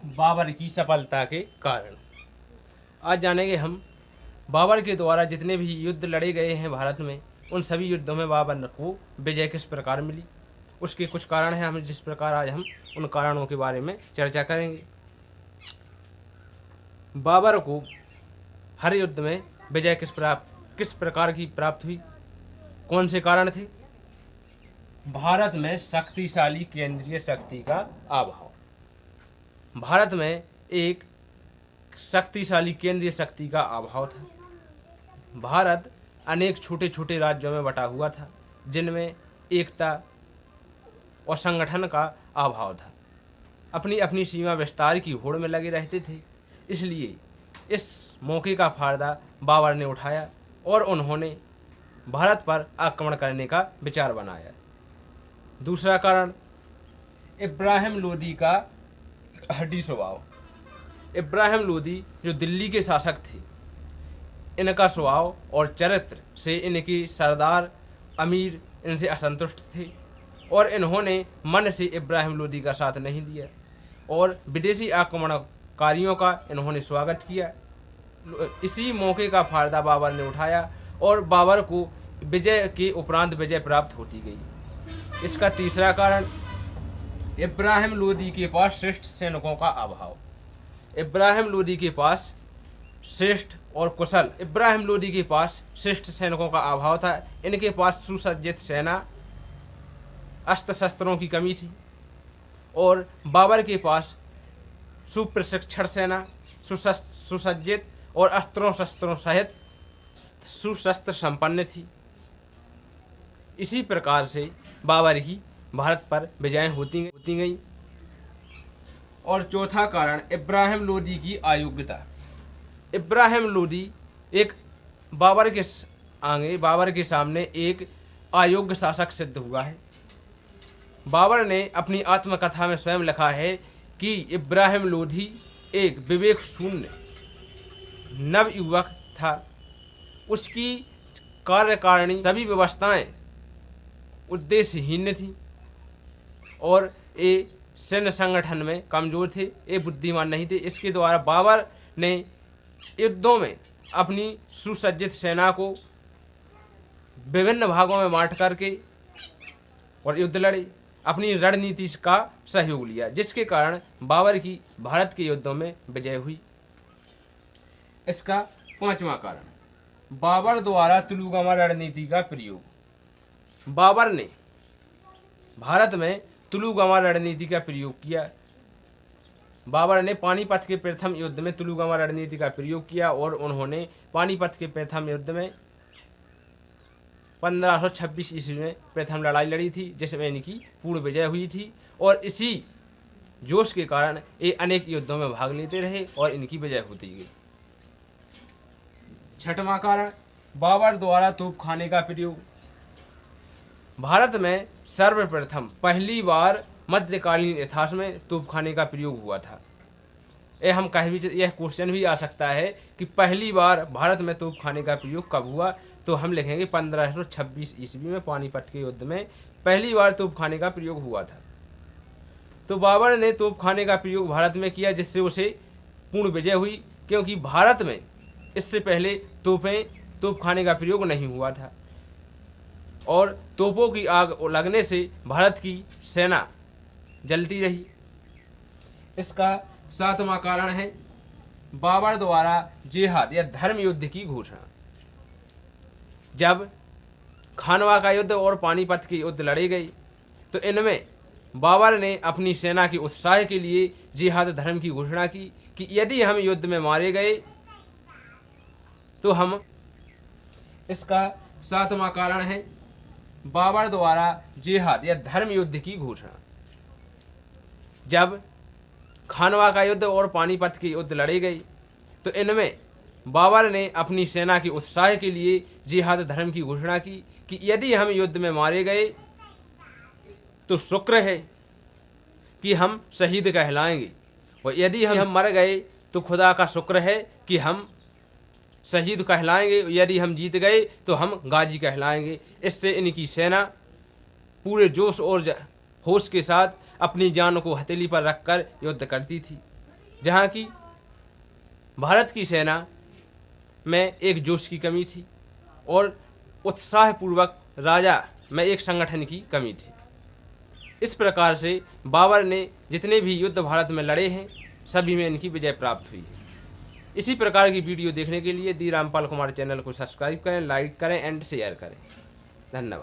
बाबर की सफलता के कारण। आज जानेंगे हम बाबर के द्वारा जितने भी युद्ध लड़े गए हैं भारत में, उन सभी युद्धों में बाबर को विजय किस प्रकार मिली, उसके कुछ कारण हैं। हम जिस प्रकार आज हम उन कारणों के बारे में चर्चा करेंगे। बाबर को हर युद्ध में विजय किस प्रकार की प्राप्त हुई, कौन से कारण थे? भारत में शक्तिशाली केंद्रीय शक्ति का अभाव। भारत में एक शक्तिशाली केंद्रीय शक्ति का अभाव था। भारत अनेक छोटे छोटे राज्यों में बटा हुआ था, जिनमें एकता और संगठन का अभाव था। अपनी अपनी सीमा विस्तार की होड़ में लगे रहते थे। इसलिए इस मौके का फायदा बाबर ने उठाया और उन्होंने भारत पर आक्रमण करने का विचार बनाया। दूसरा कारण, इब्राहिम लोदी का हड्डी स्वभाव। इब्राहिम लोदी जो दिल्ली के शासक थे, इनका स्वभाव और चरित्र से इनके सरदार अमीर इनसे असंतुष्ट थे और इन्होंने मन से इब्राहिम लोदी का साथ नहीं दिया और विदेशी आक्रमणकारियों का इन्होंने स्वागत किया। इसी मौके का फायदा बाबर ने उठाया और बाबर को विजय के उपरांत विजय प्राप्त होती गई। इसका तीसरा कारण, इब्राहिम लोदी के पास श्रेष्ठ सैनिकों का अभाव। इब्राहिम लोदी के पास श्रेष्ठ सैनिकों का अभाव था। इनके पास सुसज्जित सेना, अस्त्र शस्त्रों की कमी थी और बाबर के पास सुप्रशिक्षण सेना, सुसज्जित और अस्त्रों शस्त्रों सहित सुशस्त्र संपन्न थी। इसी प्रकार से बाबर की भारत पर विजय होती गई। और चौथा कारण, इब्राहिम लोदी की अयोग्यता। इब्राहिम लोदी एक बाबर के सामने एक अयोग्य शासक सिद्ध हुआ है। बाबर ने अपनी आत्मकथा में स्वयं लिखा है कि इब्राहिम लोदी एक विवेक शून्य नव युवक था। उसकी कार्यकारिणी सभी व्यवस्थाएं उद्देश्यहीन थी और ये सैन्य संगठन में कमजोर थे, ये बुद्धिमान नहीं थे। इसके द्वारा बाबर ने युद्धों में अपनी सुसज्जित सेना को विभिन्न भागों में बांट करके और युद्ध लड़े, अपनी रणनीति का सहयोग लिया, जिसके कारण बाबर की भारत के युद्धों में विजय हुई। इसका पांचवा कारण, बाबर द्वारा तुलुगमा रणनीति का प्रयोग। बाबर ने भारत में तुलुगमा रणनीति का प्रयोग किया। बाबर ने पानीपत के प्रथम युद्ध में तुलुगमा रणनीति का प्रयोग किया और उन्होंने पानीपत के प्रथम युद्ध में 1526 ईस्वी में प्रथम लड़ाई लड़ी थी, जिसमें इनकी पूर्ण विजय हुई थी और इसी जोश के कारण ये अनेक युद्धों में भाग लेते रहे और इनकी विजय होती गई। छठवां कारण, बाबर द्वारा तोपखाने का प्रयोग। भारत में सर्वप्रथम पहली बार मध्यकालीन इतिहास में तोपखाने का प्रयोग हुआ था। यह क्वेश्चन भी आ सकता है कि पहली बार भारत में तोपखाने का प्रयोग कब हुआ, तो हम लिखेंगे 1526 ईस्वी में पानीपत के युद्ध में पहली बार तोपखाने का प्रयोग हुआ था। तो बाबर ने तोपखाने का प्रयोग भारत में किया, जिससे उसे पूर्ण विजय हुई, क्योंकि भारत में इससे पहले तोपखाने का प्रयोग नहीं हुआ था और तोपों की आग लगने से भारत की सेना जलती रही। इसका सातवां कारण है, बाबर द्वारा जिहाद या धर्म युद्ध की घोषणा। जब खानवा का युद्ध और पानीपत के युद्ध लड़े गए, तो इनमें बाबर ने अपनी सेना के उत्साह के लिए जिहाद धर्म की घोषणा की कि यदि हम युद्ध में मारे गए तो हम। इसका सातवां कारण है, बाबर द्वारा जिहाद या धर्म युद्ध की घोषणा। जब खानवा का युद्ध और पानीपत के युद्ध लड़े गए, तो इनमें बाबर ने अपनी सेना के उत्साह के लिए जिहाद धर्म की घोषणा की कि यदि हम युद्ध में मारे गए तो शुक्र है कि हम शहीद कहलाएंगे और यदि हम मर गए तो खुदा का शुक्र है कि हम शहीद कहलाएंगे, यदि हम जीत गए तो हम गाजी कहलाएंगे। इससे इनकी सेना पूरे जोश और होश के साथ अपनी जान को हथेली पर रखकर युद्ध करती थी। जहाँ की भारत की सेना में एक जोश की कमी थी और उत्साहपूर्वक राजा में एक संगठन की कमी थी। इस प्रकार से बाबर ने जितने भी युद्ध भारत में लड़े हैं सभी में इनकी विजय प्राप्त हुई है। इसी प्रकार की वीडियो देखने के लिए दी रामपाल कुमार चैनल को सब्सक्राइब करें, लाइक करें एंड शेयर करें। धन्यवाद।